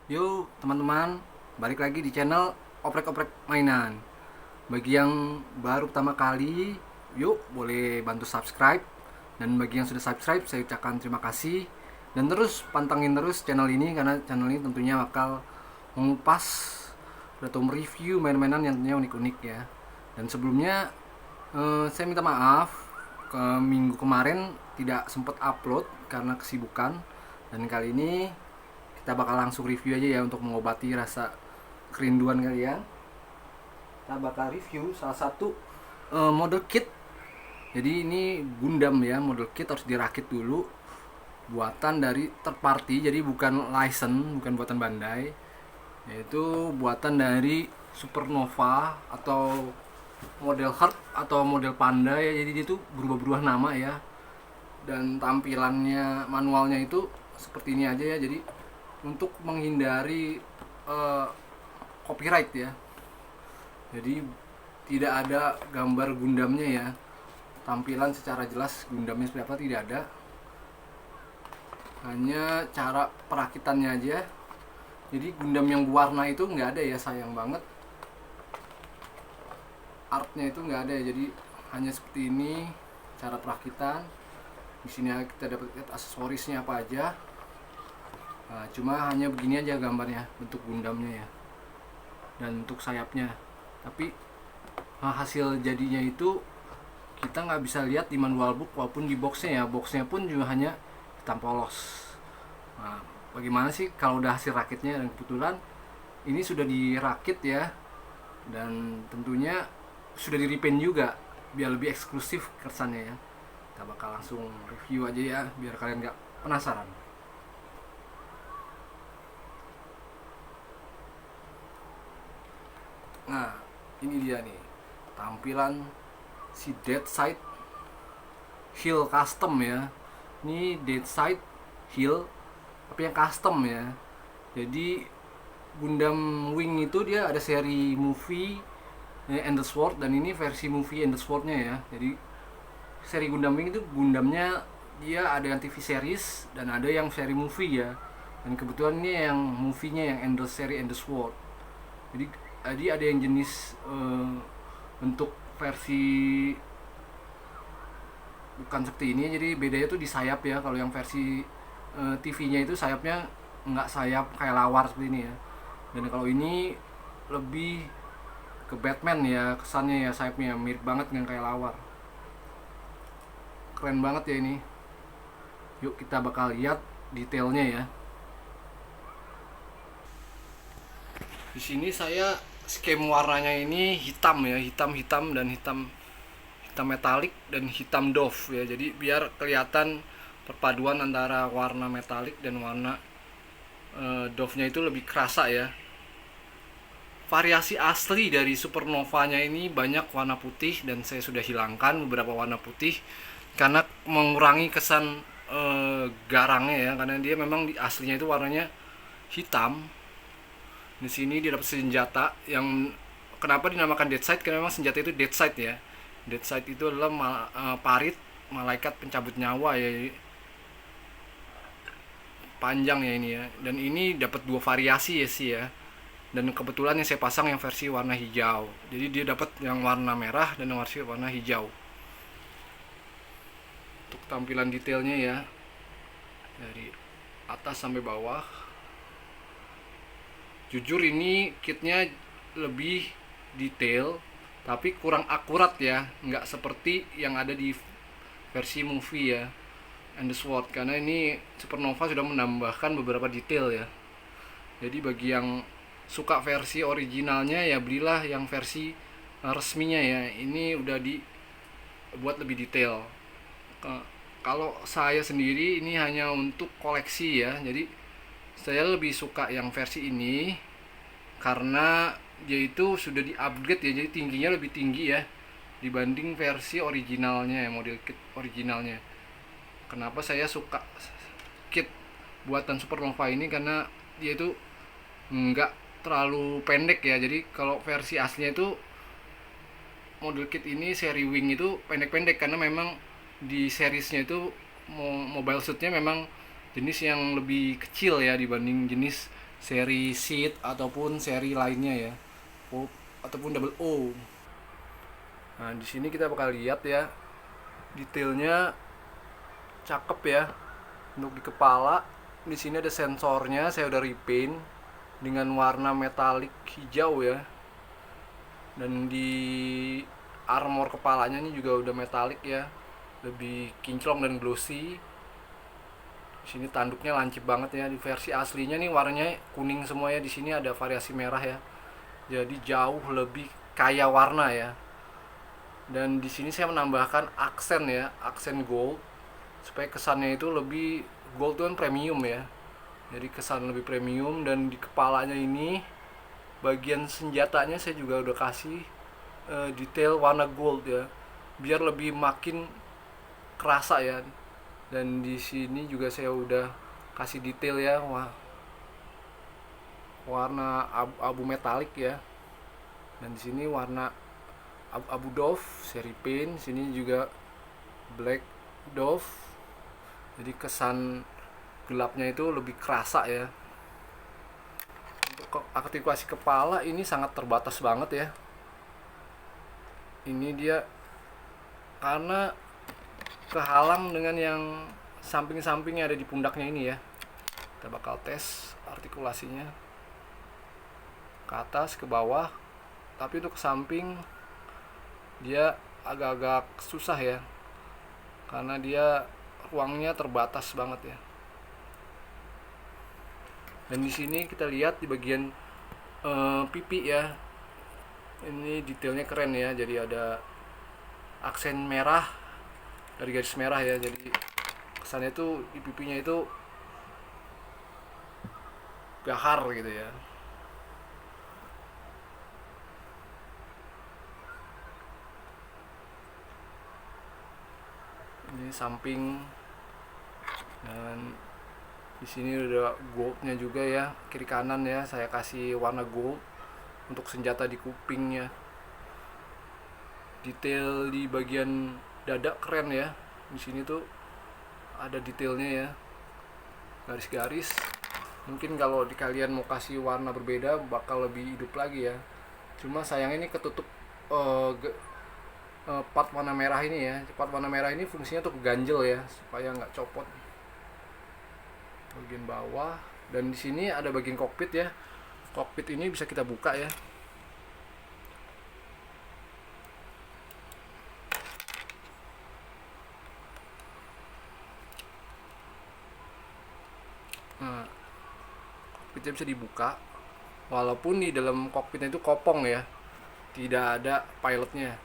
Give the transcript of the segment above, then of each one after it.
Yuk teman-teman, balik lagi di channel Oprek-Oprek Mainan. Bagi yang baru pertama kali, yuk boleh bantu subscribe. Dan bagi yang sudah subscribe, saya ucapkan terima kasih. Dan terus pantengin terus channel ini, karena channel ini tentunya bakal mengupas atau mereview mainan-mainan yang tentunya unik-unik ya. Dan sebelumnya, saya minta maaf, ke minggu kemarin tidak sempat upload karena kesibukan. Dan kali ini kita bakal langsung review aja ya, untuk mengobati rasa kerinduan kalian. Kita bakal review salah satu model kit. Jadi ini Gundam ya, model kit harus dirakit dulu. Buatan dari third party, jadi bukan license, bukan buatan Bandai. Yaitu buatan dari Supernova atau model Heart atau model Panda ya. Jadi dia tuh berubah-berubah nama ya. Dan tampilannya, manualnya itu seperti ini aja ya. Jadi untuk menghindari uh, copyright ya, jadi tidak ada gambar Gundamnya ya, tampilan secara jelas Gundamnya seperti apa tidak ada, hanya cara perakitannya aja. Jadi Gundam yang warna itu nggak ada ya, sayang banget, artnya itu nggak ada ya. Jadi hanya seperti ini cara perakitan. Di sini kita dapat lihat aksesorisnya apa aja. Nah, cuma hanya begini aja gambarnya, bentuk Gundamnya ya, dan untuk sayapnya. Tapi hasil jadinya itu kita nggak bisa lihat di manual book walaupun di boxnya ya. Boxnya pun juga hanya hitam polos. Nah, bagaimana sih kalau udah hasil rakitnya? Dan kebetulan ini sudah dirakit ya, dan tentunya sudah di repaint juga biar lebih eksklusif kesannya ya. Kita bakal langsung review aja ya, biar kalian nggak penasaran. Nah, ini dia nih tampilan si Dead Side Hill custom ya. Ini Dead Side Hill tapi yang custom ya. Jadi Gundam Wing itu dia ada seri movie and the Sword, dan ini versi movie and the Swordnya ya. Jadi seri Gundam Wing itu Gundamnya dia ada yang TV series dan ada yang seri movie ya. Dan kebetulan ini yang movie-nya yang Endless Seri and the Sword. Jadi ada yang jenis untuk versi bukan seperti ini, jadi bedanya tuh di sayap ya. Kalau yang versi TV-nya itu sayapnya nggak sayap kayak lawar seperti ini ya. Dan kalau ini lebih ke Batman ya kesannya ya, sayapnya mirip banget dengan kayak lawar. Keren banget ya ini. Yuk kita bakal lihat detailnya ya. Di sini saya skem warnanya ini hitam ya, hitam dan hitam metalik dan hitam doff ya. Jadi biar kelihatan perpaduan antara warna metalik dan warna doff-nya itu lebih kerasa ya. Variasi asli dari Supernovanya ini banyak warna putih, dan saya sudah hilangkan beberapa warna putih karena mengurangi kesan garangnya ya, karena dia memang di aslinya itu warnanya hitam. Di sini dia dapat senjata yang kenapa dinamakan Dead Side, karena memang senjata itu Dead Side ya. Dead Side itu adalah parit malaikat pencabut nyawa ya. Panjang ya ini ya. Dan ini dapat dua variasi ya sih ya. Dan kebetulan yang saya pasang yang versi warna hijau. Jadi dia dapat yang warna merah dan yang versi warna hijau. Untuk tampilan detailnya ya, dari atas sampai bawah, jujur ini kitnya lebih detail tapi kurang akurat ya, nggak seperti yang ada di versi movie ya and the Sword, karena ini Supernova sudah menambahkan beberapa detail ya. Jadi bagi yang suka versi originalnya ya belilah yang versi resminya ya, ini udah dibuat lebih detail. Kalau saya sendiri ini hanya untuk koleksi ya, jadi saya lebih suka yang versi ini karena dia itu sudah di upgrade ya, jadi tingginya lebih tinggi ya dibanding versi originalnya ya, model kit originalnya. Kenapa saya suka kit buatan Supernova ini, karena dia itu nggak terlalu pendek ya. Jadi kalau versi aslinya itu model kit ini seri Wing itu pendek-pendek, karena memang di seriesnya itu mobile suitnya memang jenis yang lebih kecil ya dibanding jenis seri seat ataupun seri lainnya ya, ataupun double O. Nah di sini kita bakal lihat ya, detailnya cakep ya. Untuk di kepala, di sini ada sensornya, saya udah repaint dengan warna metalik hijau ya. Dan di armor kepalanya ini juga udah metalik ya, lebih kinclong dan glossy. Di sini tanduknya lancip banget ya. Di versi aslinya nih warnanya kuning semua ya. Di sini ada variasi merah ya. Jadi jauh lebih kaya warna ya. Dan di sini saya menambahkan aksen ya, aksen gold supaya kesannya itu lebih gold itu kan premium ya. Jadi kesan lebih premium. Dan di kepalanya ini bagian senjatanya saya juga udah kasih detail warna gold ya, biar lebih makin kerasa ya. Dan di sini juga saya udah kasih detail ya, warna abu metalik ya. Dan di sini warna abu Dove seri paint, sini juga black Dove. Jadi kesan gelapnya itu lebih kerasa ya. Untuk aktivasi kepala ini sangat terbatas banget ya. Ini dia karena kehalang dengan yang samping-samping yang ada di pundaknya ini ya. Kita bakal tes artikulasinya ke atas ke bawah, tapi untuk ke samping dia agak-agak susah ya, karena dia ruangnya terbatas banget ya. Dan di sini kita lihat di bagian pipi ya, ini detailnya keren ya. Jadi ada aksen merah dari garis merah ya, jadi kesannya tuh di pipinya itu gahar gitu ya. Ini samping, dan di sini udah goldnya juga ya, kiri kanan ya saya kasih warna gold untuk senjata di kupingnya. Detail di bagian dada keren ya. Di sini tuh ada detailnya ya, garis-garis. Mungkin kalau di kalian mau kasih warna berbeda bakal lebih hidup lagi ya. Cuma sayang ini ketutup part warna merah ini ya. Part warna merah ini fungsinya untuk ganjel ya, supaya nggak copot. Bagian bawah, dan di sini ada bagian kokpit ya. Kokpit ini bisa kita buka ya. Nah, kokpitnya bisa dibuka, walaupun di dalam kokpitnya itu kopong ya, tidak ada pilotnya.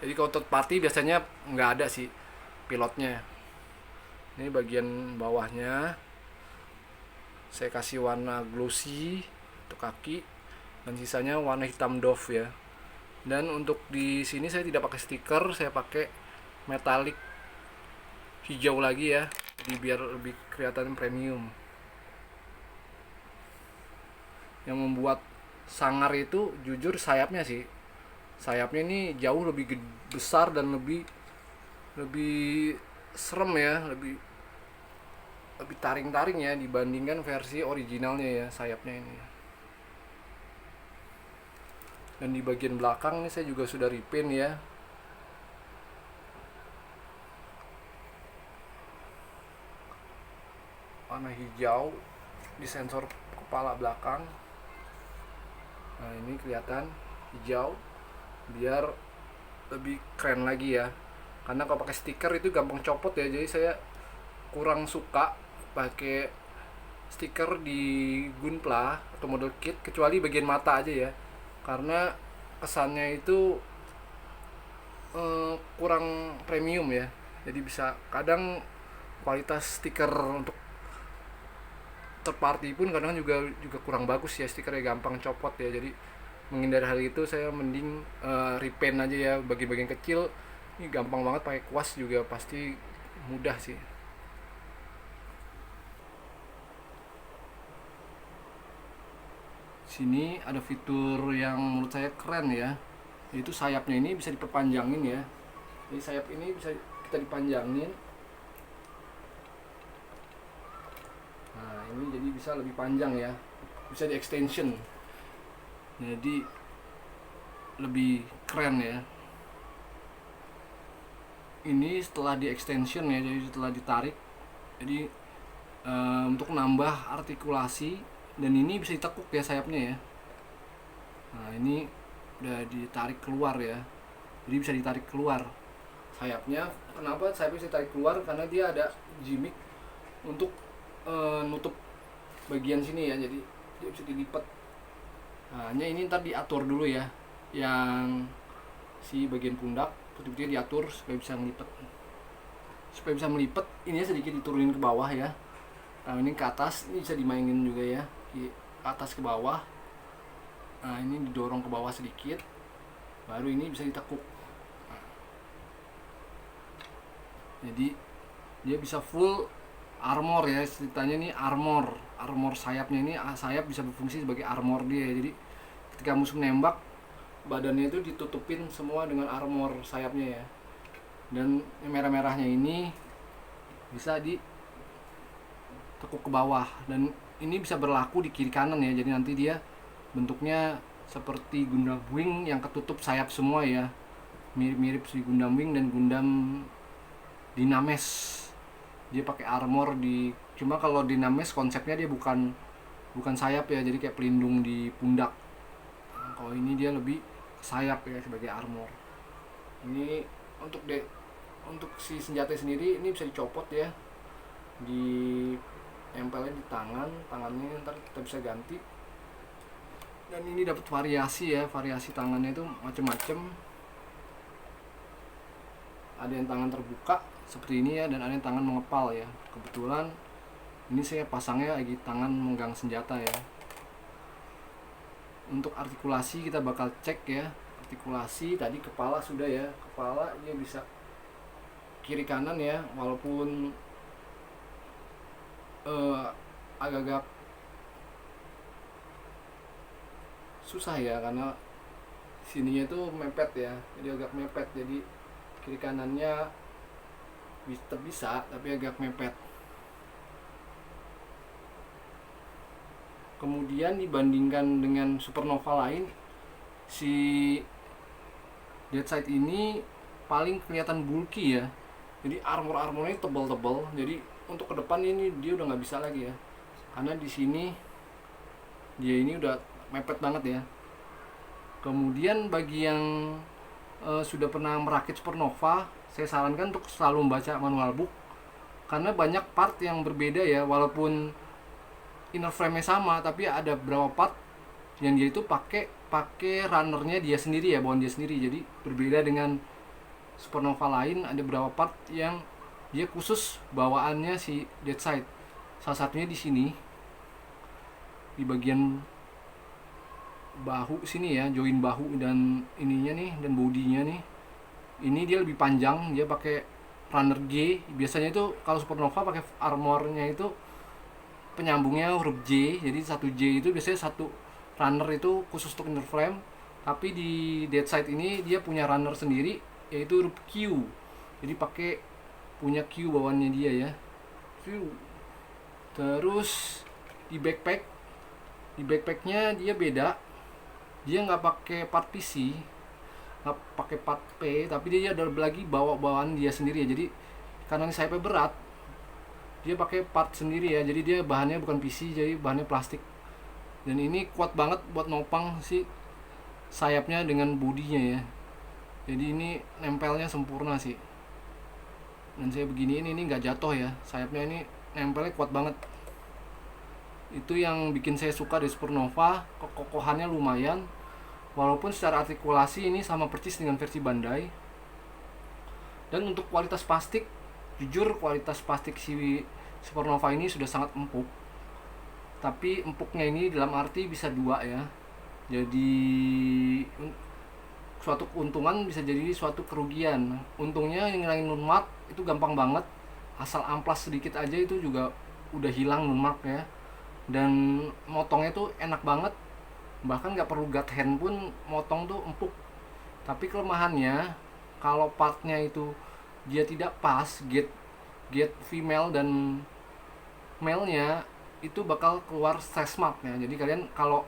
Jadi kalau third party biasanya nggak ada sih pilotnya. Ini bagian bawahnya saya kasih warna glossy untuk kaki, dan sisanya warna hitam Dove ya. Dan untuk di sini saya tidak pakai stiker, saya pakai metalik hijau lagi ya, jadi biar lebih kelihatan premium. Yang membuat sangar itu jujur sayapnya sih. Sayapnya ini jauh lebih besar dan lebih serem ya, lebih taring-taring ya dibandingkan versi originalnya ya sayapnya ini. Dan di bagian belakang ini saya juga sudah repaint ya. Warna hijau di sensor kepala belakang. Nah ini kelihatan hijau biar lebih keren lagi ya. Karena kalau pakai stiker itu gampang copot ya, jadi saya kurang suka pakai stiker di Gunpla atau model kit, kecuali bagian mata aja ya, karena kesannya itu kurang premium ya. Jadi bisa kadang kualitas stiker untuk third party pun kadang juga kurang bagus ya, stikernya gampang copot ya. Jadi menghindari hal itu saya mending repaint aja ya. Bagian-bagian kecil ini gampang banget, pakai kuas juga pasti mudah sih. Sini ada fitur yang menurut saya keren ya, yaitu sayapnya ini bisa diperpanjangin ya. Jadi sayap ini bisa kita dipanjangin. Nah ini jadi bisa lebih panjang ya. bisa di extension, jadi lebih keren ya. Ini setelah di extension ya, jadi setelah ditarik, jadi untuk nambah artikulasi, dan ini bisa ditekuk ya sayapnya ya. Nah ini udah ditarik keluar ya, jadi bisa ditarik keluar sayapnya. Kenapa sayapnya bisa ditarik keluar? Karena dia ada gimmick untuk nutup bagian sini ya, jadi dia bisa dilipat. Nah ini ntar diatur dulu ya, yang si bagian pundak putih-putih diatur supaya bisa melipet. Ini sedikit diturunin ke bawah ya. Nah ini ke atas, ini bisa dimainin juga ya, ke atas ke bawah. Nah ini didorong ke bawah sedikit, baru ini bisa ditekuk. Nah, jadi dia bisa full armor ya, ceritanya nih armor sayapnya ini, sayap bisa berfungsi sebagai armor dia. Jadi ketika musuh nembak, badannya itu ditutupin semua dengan armor sayapnya ya. Dan yang merah-merahnya ini bisa ditekuk ke bawah, dan ini bisa berlaku di kiri kanan ya. Jadi nanti dia bentuknya seperti Gundam Wing yang ketutup sayap semua ya, mirip-mirip si Gundam Wing dan Gundam Dynames. Dia pakai armor cuma kalau Dynames konsepnya dia bukan sayap ya, jadi kayak pelindung di pundak. Nah, kalau ini dia lebih sayap ya sebagai armor. Ini untuk si senjata sendiri ini bisa dicopot ya, tempelnya di tangannya ntar kita bisa ganti. Dan ini dapat variasi tangannya itu macem-macem. Ada yang tangan terbuka seperti ini ya, dan ada yang tangan mengepal ya. Kebetulan ini saya pasangnya lagi tangan megang senjata ya. Untuk artikulasi kita bakal cek ya. Artikulasi tadi kepala sudah ya, kepala dia bisa kiri kanan ya, walaupun agak-agak susah ya, karena sininya itu mepet ya, jadi agak mepet. Jadi kiri kanannya bisa tapi agak mepet. Kemudian dibandingkan dengan Supernova lain, si Deadside ini paling kelihatan bulky ya. Jadi armornya tebal-tebal. Jadi untuk ke depan ini dia udah nggak bisa lagi ya, karena di sini dia ini udah mepet banget ya. Kemudian bagi yang sudah pernah merakit Supernova, saya sarankan untuk selalu membaca manual book, karena banyak part yang berbeda ya. Walaupun inner frame-nya sama, tapi ada beberapa part yang dia itu pakai runnernya dia sendiri ya, bawaan dia sendiri. Jadi berbeda dengan Supernova lain, ada beberapa part yang dia khusus bawaannya si Deadside. Salah satunya di sini, di bagian bahu sini ya, join bahu dan ininya nih, dan bodinya nih. Ini dia lebih panjang, dia pakai runner G. Biasanya itu kalau Supernova pakai armornya itu penyambungnya huruf J, jadi satu J itu biasanya satu runner itu khusus untuk inner frame. Tapi di Deadside ini dia punya runner sendiri, yaitu huruf Q. Jadi punya Q bawaannya dia ya, Q. Terus di backpacknya dia beda, dia nggak pakai part PC, nggak pakai part P, tapi dia ada lagi bawaan dia sendiri ya. Jadi karena sayapnya berat, dia pakai part sendiri ya, jadi dia bahannya bukan PC, jadi bahannya plastik. Dan ini kuat banget buat nopang si sayapnya dengan bodinya ya. Jadi ini nempelnya sempurna sih. Dan saya beginiin ini nggak jatuh ya, sayapnya ini nempelnya kuat banget. Itu yang bikin saya suka di Supernova, kekokohannya lumayan. Walaupun secara artikulasi ini sama persis dengan versi Bandai. Dan untuk kualitas plastik, jujur kualitas plastik si Supernova ini sudah sangat empuk. Tapi empuknya ini dalam arti bisa dua ya. Jadi suatu keuntungan bisa jadi suatu kerugian. Untungnya ngilangin moonmark itu gampang banget. Asal amplas sedikit aja itu juga udah hilang moonmark ya. Dan motongnya tuh enak banget. Bahkan nggak perlu guard hand pun motong tuh empuk. Tapi kelemahannya kalau partnya itu dia tidak pas, gate female dan male nya itu bakal keluar stretch mark ya. Jadi kalian kalau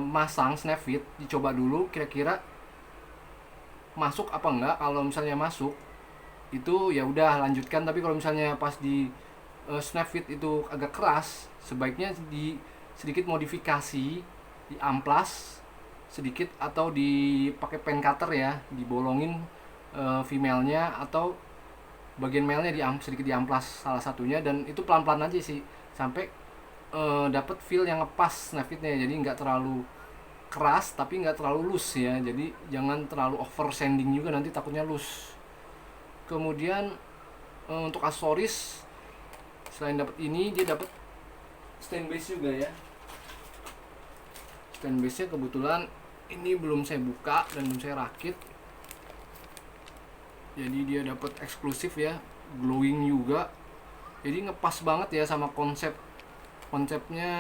masang snap fit, dicoba dulu kira-kira masuk apa enggak. Kalau misalnya masuk itu ya udah lanjutkan, tapi kalau misalnya pas di snap fit itu agak keras, sebaiknya di sedikit modifikasi, di amplas sedikit atau dipakai pen cutter ya, dibolongin female-nya atau bagian male-nya sedikit diamplas salah satunya, dan itu pelan-pelan aja sih sampai dapat feel yang ngepas snap fitnya. Jadi nggak terlalu keras tapi nggak terlalu loose ya, jadi jangan terlalu over sanding juga, nanti takutnya loose. Kemudian untuk aksesoris, selain dapat ini, dia dapat stand base juga ya. Stand base nya kebetulan ini belum saya buka dan belum saya rakit, jadi dia dapat eksklusif ya, glowing juga, jadi ngepas banget ya sama konsepnya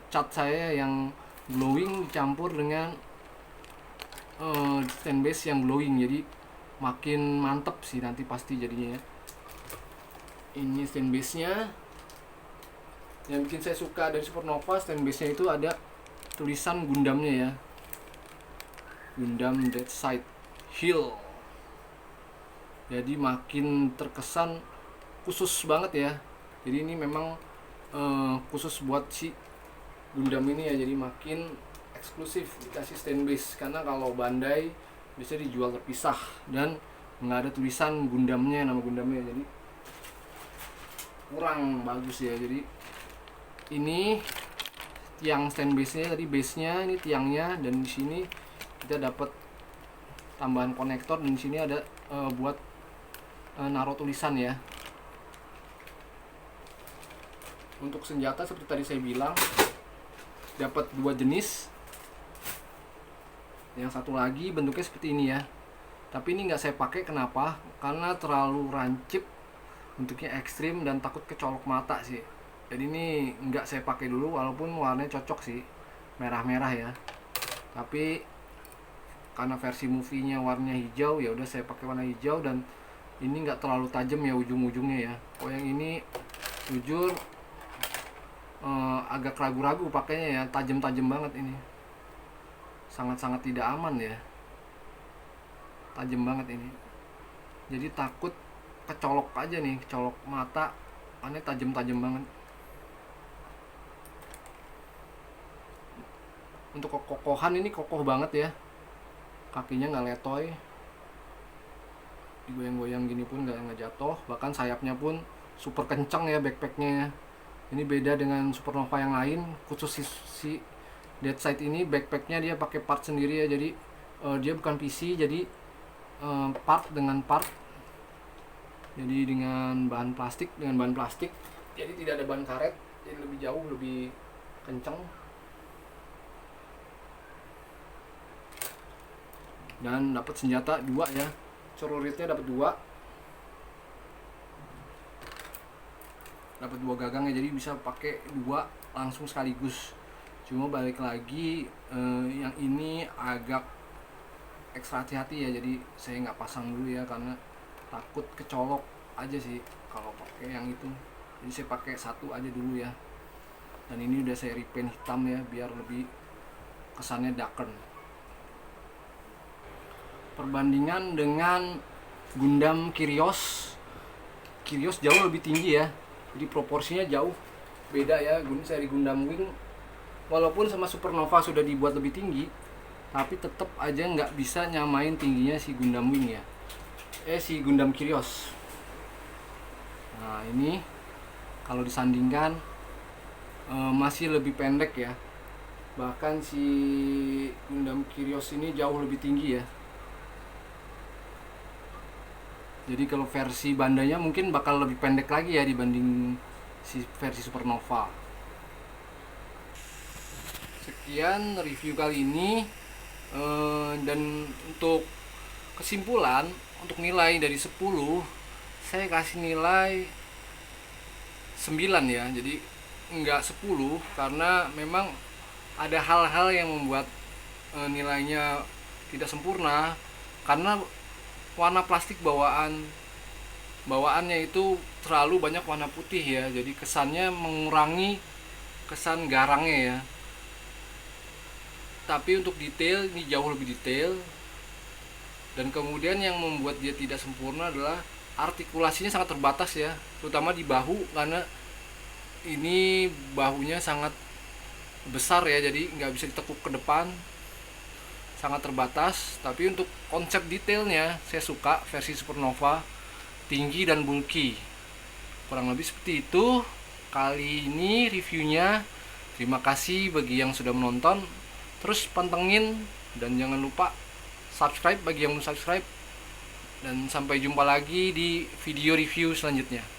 cat saya yang glowing dicampur dengan stand base yang glowing, jadi makin mantep sih nanti pasti jadinya ya. Ini stand base nya. Yang bikin saya suka dari Supernova, stand base nya itu ada tulisan Gundamnya ya, Gundam Dead Side Hill, jadi makin terkesan khusus banget ya. Jadi ini memang khusus buat si Gundam ini ya, jadi makin eksklusif dikasih stand base, karena kalau Bandai bisa dijual terpisah dan nggak ada tulisan Gundamnya, nama Gundamnya, jadi kurang bagus ya. Jadi ini tiang stand base nya, tadi base nya ini tiangnya, dan di sini kita dapat tambahan konektor, dan di sini ada buat naruh tulisan ya. Untuk senjata seperti tadi saya bilang, dapat 2 jenis. Yang satu lagi bentuknya seperti ini ya, tapi ini nggak saya pakai. Kenapa? Karena terlalu rancip, bentuknya ekstrim dan takut kecolok mata sih. Jadi ini nggak saya pakai dulu, walaupun warnanya cocok sih, merah-merah ya. Tapi karena versi movie-nya warnanya hijau, ya udah saya pakai warna hijau, dan ini nggak terlalu tajam ya ujung-ujungnya ya. Oh yang ini jujur agak ragu-ragu pakainya ya, tajam-tajam banget ini, sangat-sangat tidak aman ya, tajam banget ini. Jadi takut kecolok aja nih, kecolok mata, aneh tajam-tajam banget. Untuk kekokohan ini kokoh banget ya, kakinya nggak letoy, digoyang-goyang gini pun nggak jatuh. Bahkan sayapnya pun super kencang ya backpacknya. Ini beda dengan Supernova yang lain, khusus si Dead Side ini backpacknya dia pakai part sendiri ya, jadi dia bukan PC, jadi part dengan part, jadi dengan bahan plastik, jadi tidak ada bahan karet, jadi lebih jauh, lebih kencang. Dan dapat senjata 2 ya, celuritnya dapat 2, dapat 2 gagang ya, jadi bisa pakai 2 langsung sekaligus. Cuma balik lagi yang ini agak ekstra hati-hati ya, jadi saya nggak pasang dulu ya, karena takut kecolok aja sih kalau pakai yang itu. Jadi saya pakai 1 aja dulu ya, dan ini udah saya repaint hitam ya, biar lebih kesannya darken. Perbandingan dengan Gundam Kyrios jauh lebih tinggi ya, jadi proporsinya jauh beda ya. Seri Gundam Wing walaupun sama Supernova sudah dibuat lebih tinggi, tapi tetap aja nggak bisa nyamain tingginya si Gundam Wing ya, si Gundam Kyrios. Nah ini kalau disandingkan masih lebih pendek ya, bahkan si Gundam Kyrios ini jauh lebih tinggi ya. Jadi kalau versi Bandainya mungkin bakal lebih pendek lagi ya dibanding si versi Supernova. Sekian review kali ini, dan untuk kesimpulan, untuk nilai dari 10 saya kasih nilai 9 ya. Jadi enggak 10, karena memang ada hal-hal yang membuat nilainya tidak sempurna, karena warna plastik bawaan bawaannya itu terlalu banyak warna putih ya, jadi kesannya mengurangi kesan garangnya ya. Tapi untuk detail ini jauh lebih detail. Dan kemudian yang membuat dia tidak sempurna adalah artikulasinya sangat terbatas ya, terutama di bahu, karena ini bahunya sangat besar ya, jadi nggak bisa ditekuk ke depan, sangat terbatas. Tapi untuk konsep detailnya saya suka versi Supernova, tinggi dan bulky, kurang lebih seperti itu kali ini reviewnya. Terima kasih bagi yang sudah menonton, terus pantengin dan jangan lupa subscribe bagi yang belum subscribe, dan sampai jumpa lagi di video review selanjutnya.